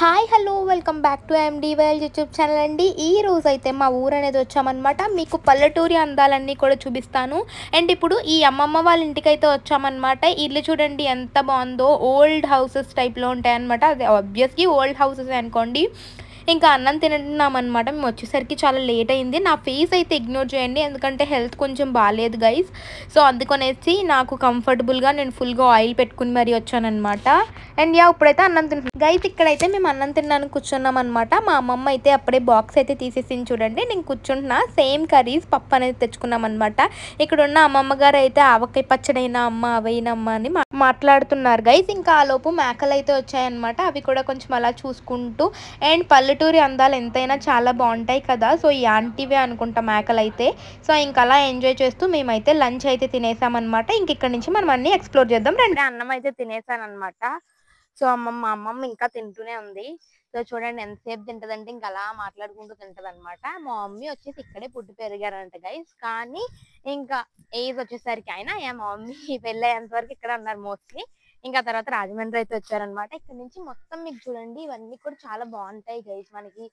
Hi hello welcome back to NDYL YouTube channel అండి. ఈ రోజు అయితే మా ఊరు అనేది వచ్చామన్నమాట. మీకు పల్లెటూరి అందాలన్నీ కూడా చూపిస్తాను. అండ్ ఇప్పుడు ఈ అమ్మమ్మ వాళ్ళ ఇంటికి అయితే వచ్చామన్నమాట. ఇల్లు చూడండి ఎంత బాగుందో. ఓల్డ్ హౌసెస్ టైప్లో ఉంటాయన్నమాట. అది ఆబ్వియస్లీ ఓల్డ్ హౌసెస్ అనుకోండి. ఇంకా అన్నం తింటున్నామన్నమాట. మేము వచ్చేసరికి చాలా లేట్ అయింది. నా ఫేస్ అయితే ఇగ్నోర్ చేయండి, ఎందుకంటే హెల్త్ కొంచెం బాగాలేదు గైస్. సో అందుకనేసి నాకు కంఫర్టబుల్గా నేను ఫుల్గా ఆయిల్ పెట్టుకుని మరీ వచ్చానమాట. అండ్ ఇప్పుడైతే అన్నం తింటున్నాం గైస్. ఇక్కడైతే మేము అన్నం తినడానికి కూర్చున్నాం అనమాట. మా అమ్మమ్మ అయితే అప్పుడే బాక్స్ అయితే తీసేసింది చూడండి. నేను కూర్చుంటున్నా. సేమ్ కర్రీస్ పప్పు అనేది తెచ్చుకున్నాం అనమాట. ఇక్కడ ఉన్న అమ్మమ్మ గారు అయితే ఆవకాయ పచ్చడైనా అమ్మ అవైనమ్మ అని మాట్లాడుతున్నారు గైస్. ఇంకా ఆ లోపు మేకలు అయితే వచ్చాయన్నమాట. అవి కూడా కొంచెం అలా చూసుకుంటూ, అండ్ పల్లెటూరి అందాలు ఎంతైనా చాలా బాగుంటాయి కదా. సో ఈ ఆంటీవే అనుకుంటా మేకలు అయితే. సో ఇంకా అలా ఎంజాయ్ చేస్తూ మేమైతే లంచ్ అయితే తినేసామన్నమాట. ఇంక ఇక్కడ నుంచి మనం అన్ని ఎక్స్ప్లోర్ చేద్దాం రండి. అన్నం అయితే తినేసాను అనమాట. సో మా అమ్మమ్మ ఇంకా తింటూనే ఉంది. సో చూడండి ఎంతసేపు తింటదంటే ఇంకా అలా మాట్లాడుకుంటూ తింటది అనమాట. మా మమ్మీ వచ్చేసి ఇక్కడే పుట్టి పెరిగారంట గైస్. కానీ ఇంకా ఏజ్ వచ్చేసరికి అయినా మా మమ్మీ పెళ్ళి అయ్యేంత వరకు ఇక్కడ ఉన్నారు మోస్ట్లీ. ఇంకా తర్వాత రాజమండ్రి అయితే వచ్చారనమాట. ఇక్కడ నుంచి మొత్తం మీకు చూడండి ఇవన్నీ కూడా చాలా బాగుంటాయి గైస్. మనకి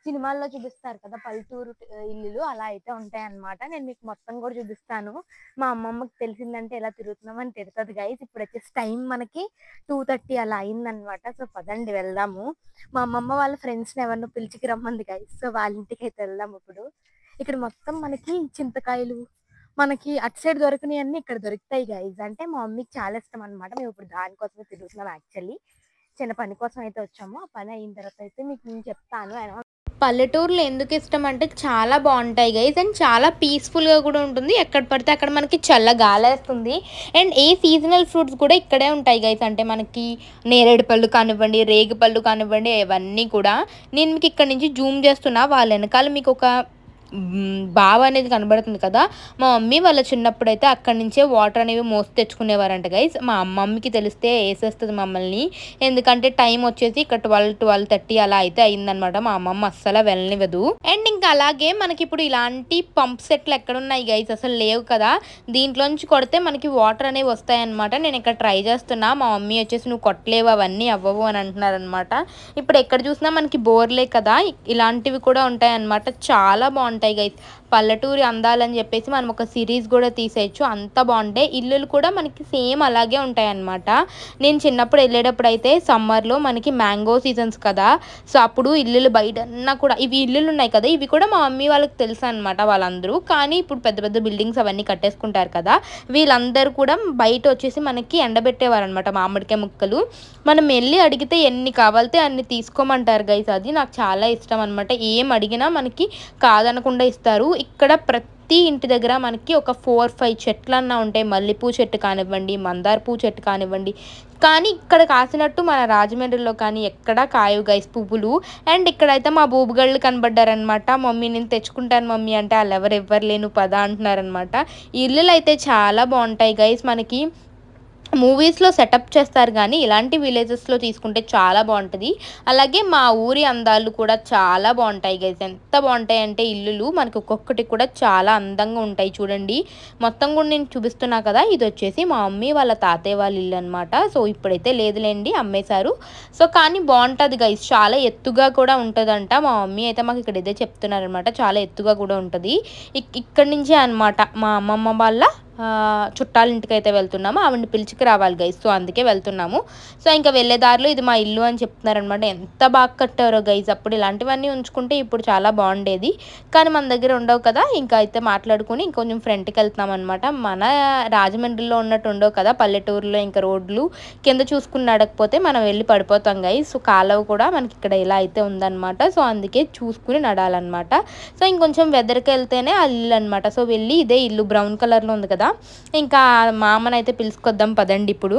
సినిమాల్లో చూపిస్తారు కదా పల్లెటూరు ఇల్లులు, అలా అయితే ఉంటాయి అనమాట. నేను మీకు మొత్తం కూడా చూపిస్తాను. మా అమ్మమ్మకి తెలిసిందంటే ఎలా తిరుగుతున్నామని తిడుతుంది గైస్. ఇప్పుడు వచ్చేసి టైం మనకి 2:30 అలా అయిందనమాట. సో పదండి వెళ్దాము. మా అమ్మమ్మ వాళ్ళ ఫ్రెండ్స్ని ఎవరినో పిలిచికి రమ్మంది గైస్. సో వాళ్ళ ఇంటికి అయితే వెళ్దాం ఇప్పుడు. ఇక్కడ మొత్తం మనకి చింతకాయలు, మనకి అటు సైడ్ దొరికినవి అన్ని ఇక్కడ దొరుకుతాయి గైస్. అంటే మా మమ్మీకి చాలా ఇష్టం అనమాట. మేము ఇప్పుడు దానికోసమే తిరుగుతున్నాం. యాక్చువల్లీ చిన్న పని కోసం అయితే వచ్చాము. ఆ పని అయిన తర్వాత అయితే మీకు నేను చెప్తాను. పల్లెటూరులో ఎందుకు ఇష్టం అంటే చాలా బాగుంటాయి గైస్. అండ్ చాలా పీస్ఫుల్గా కూడా ఉంటుంది. ఎక్కడ పడితే అక్కడ మనకి చల్ల గాలేస్తుంది. అండ్ ఏ సీజనల్ ఫ్రూట్స్ కూడా ఇక్కడే ఉంటాయి గైస్. అంటే మనకి నేరేడు పళ్ళు కానివ్వండి, రేగి పళ్ళు కానివ్వండి, ఇవన్నీ కూడా నేను మీకు ఇక్కడ నుంచి జూమ్ చేస్తున్నా. వాళ్ళ వెనకాల మీకు ఒక బావ అనేది కనబడుతుంది కదా. మా మమ్మీ వాళ్ళ చిన్నప్పుడు అయితే అక్కడి నుంచే వాటర్ అనేవి మోసి తెచ్చుకునేవారంట గైస్. మా మమ్మీకి తెలిస్తే వేసేస్తుంది మమ్మల్ని. ఎందుకంటే టైం వచ్చేసి ఇక్కడ 12-12:30 అలా అయితే అయిందనమాట. మా అమ్మమ్మ అస్సలు వెళ్ళనివ్వదు. అండ్ ఇంకా అలాగే మనకి ఇప్పుడు ఇలాంటి పంప్ సెట్లు ఎక్కడున్నాయి గైస్, అసలు లేవు కదా. దీంట్లోంచి కొడితే మనకి వాటర్ అనేవి వస్తాయన్నమాట. నేను ఇక్కడ ట్రై చేస్తున్నా. మా మమ్మీ వచ్చేసి నువ్వు కొట్టలేవు, అవన్నీ అవ్వవు అని అంటున్నారు అనమాట. ఇప్పుడు ఎక్కడ చూసినా మనకి బోర్లే కదా, ఇలాంటివి కూడా ఉంటాయి అన్నమాట. చాలా బాగుంటాయి గైస్. పల్లెటూరి అందాలని చెప్పేసి మనం ఒక సిరీస్ కూడా తీసేయచ్చు, అంత బాగుంటాయి. ఇల్లులు కూడా మనకి సేమ్ అలాగే ఉంటాయి అన్నమాట. నేను చిన్నప్పుడు వెళ్ళేటప్పుడు అయితే సమ్మర్లో మనకి మ్యాంగో సీజన్స్ కదా. సో అప్పుడు ఇల్లులు బయటన్నా కూడా ఇవి ఇల్లులు ఉన్నాయి కదా, ఇవి కూడా మా మమ్మీ వాళ్ళకి తెలుసు అనమాట వాళ్ళందరూ. కానీ ఇప్పుడు పెద్ద పెద్ద బిల్డింగ్స్ అవన్నీ కట్టేసుకుంటారు కదా, వీళ్ళందరూ కూడా బయట వచ్చేసి మనకి ఎండబెట్టేవారు అనమాట మామిడికాయ ముక్కలు. మనం వెళ్ళి అడిగితే ఎన్ని కావాలితే అన్ని తీసుకోమంటారు గైస్. అది నాకు చాలా ఇష్టం అనమాట. ఏం అడిగినా మనకి కాదనకుండా ఇస్తారు. ఇక్కడ ప్రతి ఇంటి దగ్గర మనకి ఒక 4-5 చెట్లన్నా ఉంటాయి. మల్లెపూ చెట్టు కానివ్వండి, మందార పూ చెట్టు కానివ్వండి. కానీ ఇక్కడ కాసినట్టు మన రాజమండ్రిలో కానీ ఎక్కడా కాయవు గైస్ పువ్వులు. అండ్ ఇక్కడైతే మా బూబుగళ్ళు కనబడ్డారనమాట. మమ్మీ నేను తెచ్చుకుంటాను మమ్మీ అంటే వాళ్ళు ఎవరు లేను పదా అంటున్నారనమాట. ఇల్లులు అయితే చాలా బాగుంటాయి గైస్. మనకి మూవీస్లో సెటప్ చేస్తారు కానీ ఇలాంటి విలేజెస్లో తీసుకుంటే చాలా బాగుంటుంది. అలాగే మా ఊరి అందాలు కూడా చాలా బాగుంటాయి గైస్. ఎంత బాగుంటాయి అంటే ఇల్లులు మనకి ఒక్కొక్కటి కూడా చాలా అందంగా ఉంటాయి. చూడండి మొత్తం కూడా నేను చూపిస్తున్నా కదా, ఇది వచ్చేసి మా మమ్మీ వాళ్ళ తాతయ్య వాళ్ళ ఇల్లు అనమాట. సో ఇప్పుడైతే లేదులేండి, అమ్మేశారు. సో కానీ బాగుంటుంది గైస్. చాలా ఎత్తుగా కూడా ఉంటుందంట. మా మమ్మీ అయితే మాకు ఇక్కడ ఇదే చెప్తున్నారనమాట. చాలా ఎత్తుగా కూడా ఉంటుంది. ఇక్కడి నుంచే అనమాట మా అమ్మమ్మ వాళ్ళ చుట్టాల ఇంటికి అయితే వెళ్తున్నాము. ఆవిడని పిలిచికి రావాలి గైస్. సో అందుకే వెళ్తున్నాము. సో ఇంకా వెళ్ళే దారిలో ఇది మా ఇల్లు అని చెప్తున్నారనమాట. ఎంత బాగా కట్టారో గైస్. అప్పుడు ఇలాంటివన్నీ ఉంచుకుంటే ఇప్పుడు చాలా బాగుండేది. కానీ మన దగ్గర ఉండవు కదా. ఇంకా అయితే మాట్లాడుకుని ఇంకొంచెం ఫ్రంట్కి వెళ్తున్నాం అనమాట. మన రాజమండ్రిలో ఉన్నట్టు ఉండవు కదా పల్లెటూరులో. ఇంకా రోడ్లు కింద చూసుకుని నడకపోతే మనం వెళ్ళి పడిపోతాం గైస్. సో కాలువ కూడా మనకి ఇక్కడ ఇలా అయితే ఉందన్నమాట. సో అందుకే చూసుకుని నడాలన్నమాట. సో ఇంకొంచెం వెదర్కి వెళ్తేనే ఆ ఇల్లు అనమాట. సో వెళ్ళి ఇదే ఇల్లు బ్రౌన్ కలర్లో ఉంది కదా. ఇంకా మా అమ్మనైతే పిలుచుకొద్దాం పదండి ఇప్పుడు.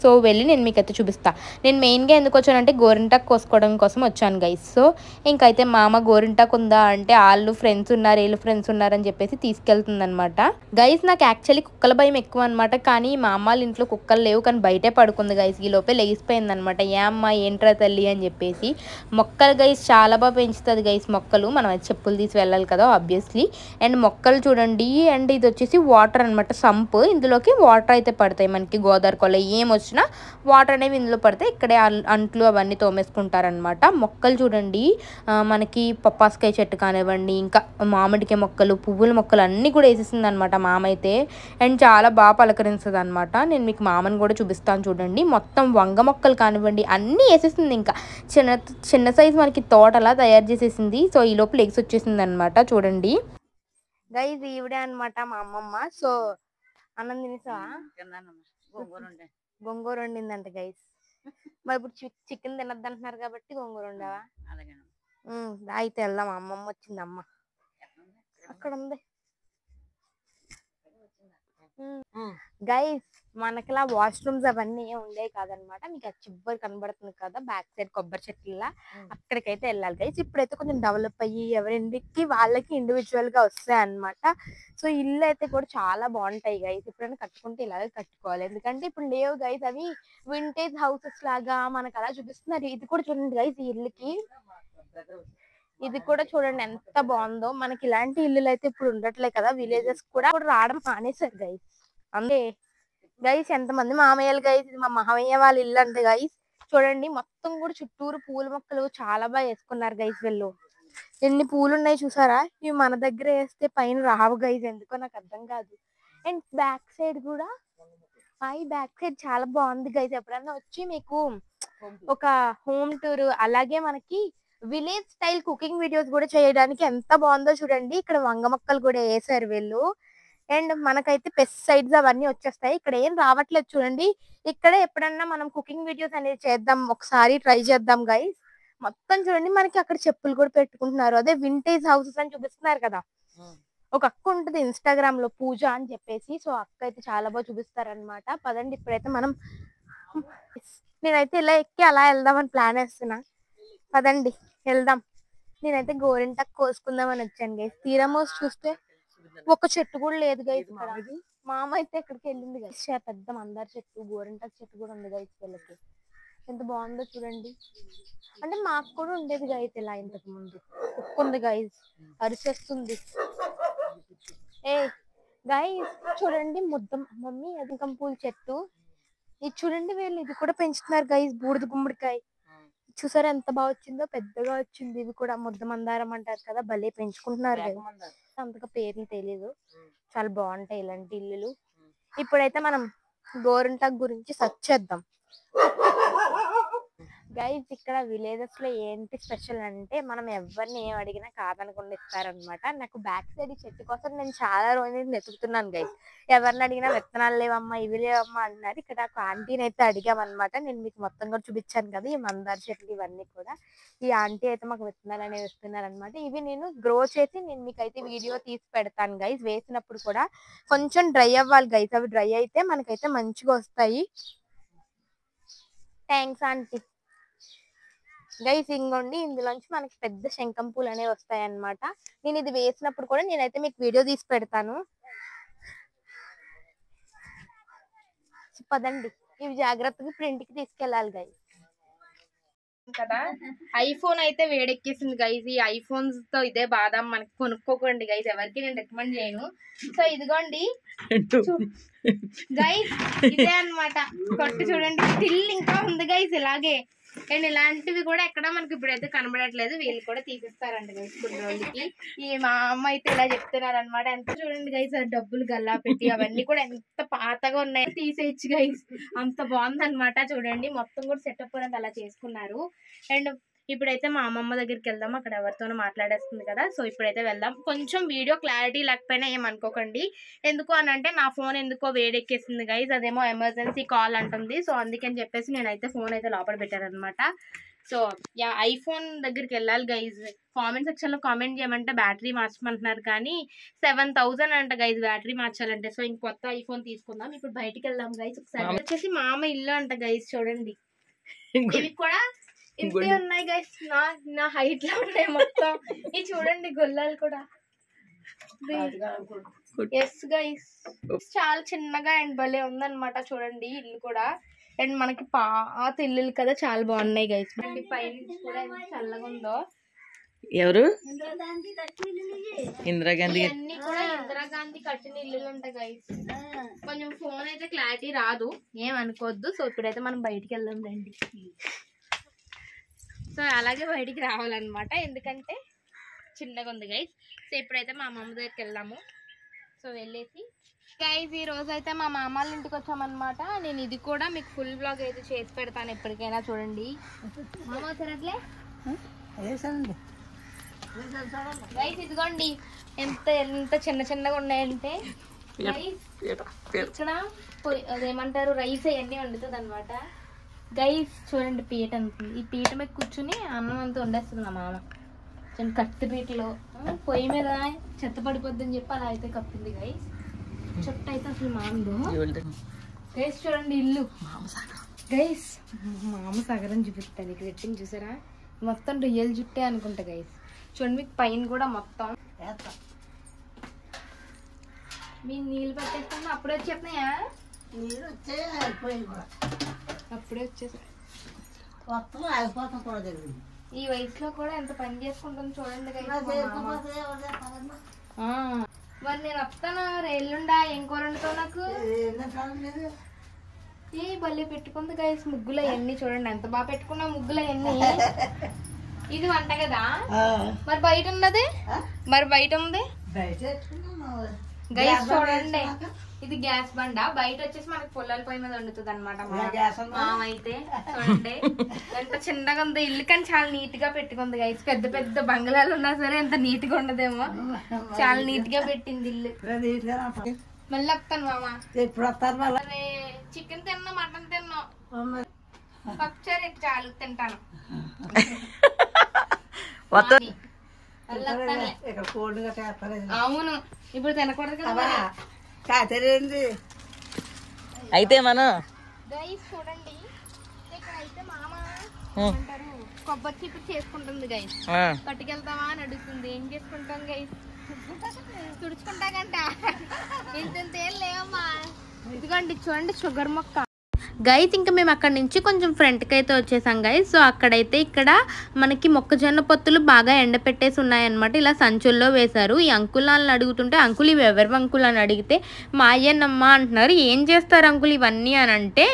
సో వెళ్ళి నేను మీకు అయితే చూపిస్తా. నేను మెయిన్గా ఎందుకు వచ్చానంటే గోరింటాకు కోసుకోవడం కోసం వచ్చాను గైస్. సో ఇంకైతే మా అమ్మ గోరింటాకు ఉందా అంటే వాళ్ళు ఫ్రెండ్స్ ఉన్నారు, వీళ్ళు ఫ్రెండ్స్ ఉన్నారని చెప్పేసి తీసుకెళ్తుంది అనమాట. గైస్ నాకు యాక్చువల్లీ కుక్కల భయం ఎక్కువ అనమాట. కానీ మా అమ్మ వాళ్ళ ఇంట్లో కుక్కలు లేవు, కానీ బయటే పడుకుంది గైస్. ఈ లోపే లెగిసిపోయింది అనమాట. ఏ అమ్మ ఏంట్రా తల్లి అని చెప్పేసి. మొక్కలు గైస్ చాలా బాగా పెంచుతుంది గైస్ మొక్కలు. మనం అయితే చెప్పులు తీసి వెళ్ళాలి కదా ఆబ్వియస్లీ. అండ్ మొక్కలు చూడండి. అండ్ ఇది వచ్చేసి వాటర్ అనమాట, సంప్. ఇందులోకి వాటర్ అయితే పడతాయి మనకి గోదావరి కొల ఏం వచ్చినా వచ్చిన వాటర్ అనేవి ఇందులో పడితే ఇక్కడే అంట్లు అవన్నీ తోమేసుకుంటారనమాట. మొక్కలు చూడండి, మనకి పప్పాసకాయ చెట్టు కానివ్వండి, ఇంకా మామిడికాయ మొక్కలు, పువ్వుల మొక్కలు అన్నీ కూడా వేసేసింది అనమాట మామ అయితే. అండ్ చాలా బాగా పలకరిస్తుంది అనమాట. నేను మీకు మామని కూడా చూపిస్తాను చూడండి. మొత్తం వంగ మొక్కలు కానివ్వండి అన్నీ వేసేసింది. ఇంకా చిన్న చిన్న సైజు మనకి తోటలా తయారు చేసేసింది. సో ఈ లోపల ఎగ్స్ వచ్చేసింది అనమాట. చూడండి గైస్, ఈవిడే అనమాట మా అమ్మమ్మ. సో అన్నం తినేసావా? గొంగూర వండిందంట గైస్. మరి ఇప్పుడు చికెన్ తినద్దు అంటున్నారు కాబట్టి గొంగూర వండావా? అయితే వెళ్దాం. అమ్మమ్మ వచ్చింది. అమ్మ అక్కడ ఉంది గైస్. మనకిలా వాష్రూమ్స్ అవన్నీ ఉండేవి కాదనమాట. మీకు అది చివరి కనబడుతుంది కదా బ్యాక్ సైడ్ కొబ్బరి చెట్ల, అక్కడికైతే వెళ్ళాలి గైస్. ఇప్పుడైతే కొంచెం డెవలప్ అయ్యి ఎవరింటికి వాళ్ళకి ఇండివిజువల్ గా వస్తాయి అనమాట. సో ఇల్లు అయితే కూడా చాలా బాగుంటాయి గైస్. ఎప్పుడైనా కట్టుకుంటే ఇలాగే కట్టుకోవాలి, ఎందుకంటే ఇప్పుడు లేవు గైస్ అవి వింటేజ్ హౌసెస్ లాగా మనకు అలా చూపిస్తున్నారు. ఇది కూడా చూడండి గైస్, ఈ ఇల్లుకి ఇది కూడా చూడండి ఎంత బాగుందో. మనకి ఇలాంటి ఇల్లులు అయితే ఇప్పుడు ఉండట్లే కదా, విలేజెస్ కూడా రావడం మానేశారు గైస్. అందే గైస్ ఎంతమంది మామయ్యలు గైస్. ఇది మా మామయ్య వాళ్ళ ఇల్లు అంటే గైస్. చూడండి మొత్తం కూడా చుట్టూరు పూల మొక్కలు చాలా బాగా వేసుకున్నారు గైస్. వీళ్ళు ఎన్ని పూలు ఉన్నాయి చూసారా? ఇవి మన దగ్గర వేస్తే పైన రావు గైస్, ఎందుకో నాకు అర్థం కాదు. అండ్ బ్యాక్ సైడ్ కూడా బ్యాక్ సైడ్ చాలా బాగుంది గైస్. ఎప్పుడన్నా వచ్చి మీకు ఒక హోమ్ టూర్, అలాగే మనకి విలేజ్ స్టైల్ కుకింగ్ వీడియోస్ కూడా చేయడానికి ఎంత బాగుందో చూడండి. ఇక్కడ వంగ మొక్కలు కూడా వేసారు వీళ్ళు. అండ్ మనకైతే పెస్టిసైడ్స్ అవన్నీ వచ్చేస్తాయి. ఇక్కడ ఏం రావట్లేదు చూడండి. ఇక్కడ ఎప్పుడన్నా మనం కుకింగ్ వీడియోస్ అనేది చేద్దాం, ఒకసారి ట్రై చేద్దాం గైస్. మొత్తం చూడండి మనకి అక్కడ చెప్పులు కూడా పెట్టుకుంటున్నారు. అదే వింటేజ్ హౌసెస్ అని చూపిస్తున్నారు కదా. ఒక అక్క ఉంటుంది ఇన్స్టాగ్రామ్ లో, పూజ అని చెప్పేసి. సో అక్క అయితే చాలా బాగా చూపిస్తారనమాట. పదండి ఇప్పుడైతే మనం, నేనైతే ఇలా ఎక్కి అలా వెళ్దామని ప్లాన్ వేస్తున్నా. పదండి వెళ్దాం. నేనైతే గోరింటాకు కోసుకుందామని వచ్చాను గైస్. తీరమోసి చూస్తే ఒక చెట్టు కూడా లేదు గైస్ ఇక్కడ. మామ అయితే ఎక్కడికి వెళ్ళింది గైస్. పెద్ద మందార చెట్టు, గోరింటాకు చెట్టు కూడా ఉంది గైస్ వీళ్ళకి. ఎంత బాగుందో చూడండి. అంటే మాకు కూడా ఉండేది గైస్ ఇలా ఇంతకు ముందు. ఉక్కుంది గైస్, అరిచేస్తుంది. ఏ గైస్ చూడండి మమ్మీ అది పూల చెట్టు. ఇది చూడండి వీళ్ళు ఇది కూడా పెంచుతున్నారు గైస్, బూడిద గుమ్మడికాయ. చూసారా ఎంత బాగా వచ్చిందో, పెద్దగా వచ్చింది. ఇవి కూడా ముద్ద మందారం అంటారు కదా, భలే పెంచుకుంటున్నారు. అంతగా పేర్లు తెలీదు. చాలా బాగుంటాయి ఇలాంటి ఇల్లులు. ఇప్పుడైతే మనం గోరింటాకు గురించి సెర్చ్ చేద్దాం గైస్. ఇక్కడ విలేజెస్ లో ఏంటి స్పెషల్ అంటే, మనం ఎవరిని ఏం అడిగినా కాదనకుండా ఇస్తారనమాట. నాకు బ్యాక్ సైడ్ చెట్టు కోసం నేను చాలా రోజులు వెతుకుతున్నాను గైస్. ఎవరిని అడిగినా విత్తనాలు లేవమ్మా, ఇవి లేవమ్మా అన్నారు. ఇక్కడ ఒక ఆంటీని అయితే అడిగామన్నమాట. నేను మీకు మొత్తం కూడా చూపించాను కదా ఈ మందార చెట్లు ఇవన్నీ కూడా. ఈ ఆంటీ అయితే మాకు విత్తనాలు అనేవి ఇస్తున్నారు అనమాట. ఇవి నేను గ్రో చేసి నేను మీకైతే వీడియో తీసి పెడతాను గైస్. వేసినప్పుడు కూడా కొంచెం డ్రై అవ్వాలి గైస్. అవి డ్రై అయితే మనకైతే మంచిగా వస్తాయి. Thanks aunty. గైస్ ఇంకోండి, ఇందులోంచి మనకి పెద్ద శంఖం పూలు అనేవి వస్తాయి అన్నమాట. నేను ఇది వేసినప్పుడు కూడా నేనైతే మీకు వీడియో తీసి పెడతాను. పదండి, ఇవి జాగ్రత్తగా ప్రింట్ కి తీసుకెళ్ళాలి గైస్ కదా. ఐఫోన్ అయితే వేడెక్కేసింది గైస్. ఈ ఐఫోన్స్ తో ఇదే బాధ, మనకి కొనుక్కోకండి గైస్, ఎవరికి నేను రికమెండ్ చేయను. సో ఇదిగోండి గైస్, ఇదే అనమాట కొట్టు. చూడండి స్టిల్ ఇంకా ఉంది గైస్ ఇలాగే. అండ్ ఇలాంటివి కూడా ఎక్కడ మనకి ఇప్పుడైతే కనబడట్లేదు. వీళ్ళు కూడా తీసిస్తారంట గైస్ కొన్ని రోజులకి. ఈ మా అమ్మ అయితే ఇలా చెప్తున్నారు అనమాట. ఎంత చూడండి గైస్, డబ్బులు గల్లా పెట్టి అవన్నీ కూడా ఎంత పాతగా ఉన్నాయి, తీసేయచ్చు గైస్. అంత బాగుందన్నమాట. చూడండి మొత్తం కూడా సెటప్ అనేది అలా చేసుకున్నారు. అండ్ ఇప్పుడైతే మా అమ్మమ్మ దగ్గరికి వెళ్దాం. అక్కడ ఎవరితోనో మాట్లాడేస్తుంది కదా. సో ఇప్పుడైతే వెళ్దాం. కొంచెం వీడియో క్లారిటీ లేకపోయినా ఏమనుకోకండి. ఎందుకు అని అంటే నా ఫోన్ ఎందుకో వేడెక్కేసింది గైస్. అదేమో ఎమర్జెన్సీ కాల్ అంటుంది. సో అందుకని చెప్పేసి నేనైతే ఫోన్ అయితే లోపల పెట్టారనమాట. సో యా, ఐఫోన్ దగ్గరికి వెళ్ళాలి గైజ్. కామెంట్ సెక్షన్ లో కామెంట్ చేయమంటే బ్యాటరీ మార్చమంటున్నారు, కానీ 7000 అంట గైజ్ బ్యాటరీ మార్చాలంటే. సో ఇంక కొత్త ఐఫోన్ తీసుకుందాం. ఇప్పుడు బయటికి వెళ్దాం గైజ్. ఒకసారి వచ్చేసి మామ ఇల్లు అంట గైజ్. చూడండి ఇవి కూడా ఇంతే ఉన్నాయి గైస్. నా హైట్ లో ఉన్నాయి మొత్తం. ఇది చూడండి గొల్లాలు కూడా. ఎస్ గైస్, చాలా చిన్నగా అండ్ భలే ఉందన్నమాట. చూడండి ఇల్లు కూడా. అండ్ మనకి పాత ఇల్లులు కదా, చాలా బాగున్నాయి గైస్. పైన కూడా ఎంత చల్లగా ఉందో. ఎవరు? ఇందిరాగాంధీ. అన్ని కూడా ఇందిరాగాంధీ కట్టిన ఇల్లులు ఉంటాయి గైస్. కొంచెం ఫోన్ అయితే క్లారిటీ రాదు, ఏమనుకోవద్దు. సో ఇప్పుడైతే మనం బయటికి వెళ్దాం రండి. సో అలాగే బయటికి రావాలన్నమాట, ఎందుకంటే చిన్నగా ఉంది గైస్. సో ఇప్పుడైతే మా అమ్మమ్మ దగ్గరికి వెళ్దాము. సో వెళ్ళేసి గైస్ ఈ రోజు అయితే మా మామ వాళ్ళ ఇంటికి వచ్చామన్నమాట. నేను ఇది కూడా మీకు ఫుల్ బ్లాగ్ అయితే చేసి పెడతాను ఎప్పటికైనా, చూడండి. మామ సరట్లే గైస్, ఇదిగోండి ఎంత ఎంత చిన్న చిన్నగా ఉన్నాయంటే ఇక్కడ అదేమంటారు రైస్ అవన్నీ వండుతుంది అనమాట గైస్. చూడండి పీట అనుకుంది, ఈ పీట మీద కూర్చుని అన్నం అంతా వండేస్తుంది మా మామ. కత్తి పీటలో పొయ్యి మీద చెత్త పడిపోద్దని చెప్పి అలా అయితే కప్పింది గైస్. చుట్టూ అయితే అసలు మామదో గైస్. చూడండి ఇల్లు గైస్, మామ సగరం చూపిస్తాను. ఇక్కడ పెట్టింది చూసారా, మొత్తం రియల్ జుట్టే అనుకుంటా గైస్. చూడండి మీకు పైన కూడా మొత్తం మీ నీళ్ళు పట్టేస్తాను. అప్పుడే వచ్చేస్తున్నాయా? అప్పుడే వచ్చేసాయి. ఈ వయసులో కూడా ఎంత పని చేసుకుంటుంది చూడండి గైస్. మరి నేను వస్తాను ఎల్లుండా. ఏం కూర వండుతావు నాకు? ఏ బల్లి పెట్టుకుంది గైస్. ముగ్గులు అవన్నీ చూడండి ఎంత బాగా పెట్టుకున్నా ముగ్గులు అవన్నీ. ఇది వంట కదా, మరి బయట ఉన్నది? మరి బయట ఉంది గైస్. చూడండి ఇది గ్యాస్ బండ, బయట వచ్చేసి మనకి పొలాల పొయ్యి మీద వండుతుంది అనమాట. అయితే చూడండి ఎంత చిన్నగా ఉంది ఇల్లు, కానీ చాలా నీట్ గా పెట్టుకుంది గైస్. పెద్ద పెద్ద బంగ్లాలు ఉన్నా సరే ఎంత నీట్ గా ఉండదేమో, చాలా నీట్ గా పెట్టింది ఇల్లు. మళ్ళీ వస్తాను మామ. చికెన్ తిన్నా, మటన్ తిన్నా, పప్పుచారు చాలు తింటాను. అవును, ఇప్పుడు తినకూడదు కదా. అయితే మనం గైస్ చూడండి ఇక్కడ అయితే మామ అంటారు కొబ్బరి చీపురు చేసుకుంటుంది గైస్. పట్టుకెళ్తావా అని అడుగుతుంది. ఏం చేసుకుంటాం గైస్? తుడుచుకుంటాకంట. ఇంత ఏం లేవమ్మా. ఇదిగోండి చూడండి షుగర్ మొక్క గైస్. ఇంకా మేము అక్కడ నుంచి కొంచెం ఫ్రంట్కి అయితే వచ్చేసాం గైస్. సో అక్కడైతే ఇక్కడ మనకి మొక్కజొన్న పొత్తులు బాగా ఎండపెట్టేసి ఉన్నాయన్నమాట. ఇలా సంచుల్లో వేశారు. ఈ అంకులాలను అడుగుతుంటే అంకుల్ ఇవి ఎవరి అంకుల్ అని అడిగితే మా అయ్యన్నమ్మ అంటున్నారు. ఏం చేస్తారు అంకుల్ ఇవన్నీ అని అంటే,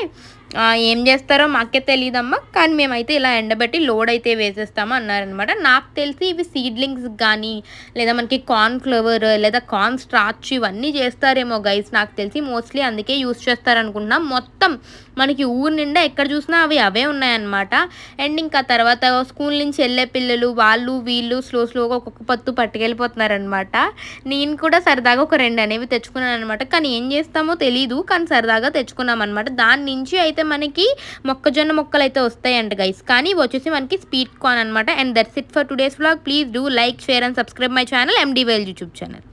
ఏం చేస్తారో మాకే తెలియదమ్మా, కానీ మేమైతే ఇలా ఎండబెట్టి లోడ్ అయితే వేసేస్తాము అన్నారనమాట. నాకు తెలిసి ఇవి సీడ్లింగ్స్ కానీ లేదా మనకి కార్న్ ఫ్లవర్ లేదా కార్న్ స్టార్చ్ ఇవన్నీ చేస్తారేమో గైస్. నాకు తెలిసి మోస్ట్లీ అందుకే యూస్ చేస్తారనుకుంటున్నాం. మొత్తం మనకి ఊరు నిండా ఎక్కడ చూసినా అవే ఉన్నాయన్నమాట. అండ్ ఇంకా తర్వాత స్కూల్ నుంచి వెళ్ళే పిల్లలు వాళ్ళు వీళ్ళు స్లోగా ఒక్కొక్క పత్తు పట్టుకెళ్ళిపోతున్నారనమాట. నేను కూడా సరదాగా ఒక 2 అనేవి తెచ్చుకున్నాను అనమాట. కానీ ఏం చేస్తామో తెలీదు, కానీ సరదాగా తెచ్చుకున్నాం అనమాట. దాని నుంచి అయితే మనకి మొక్కజొన్న మొక్కలు అయితే వస్తాయంట గైస్. కానీ వచ్చేసి మనకి స్వీట్ కార్న్ అనమాట. And that's it for today's vlog. Please do like, share and subscribe my channel MD Vail YouTube channel.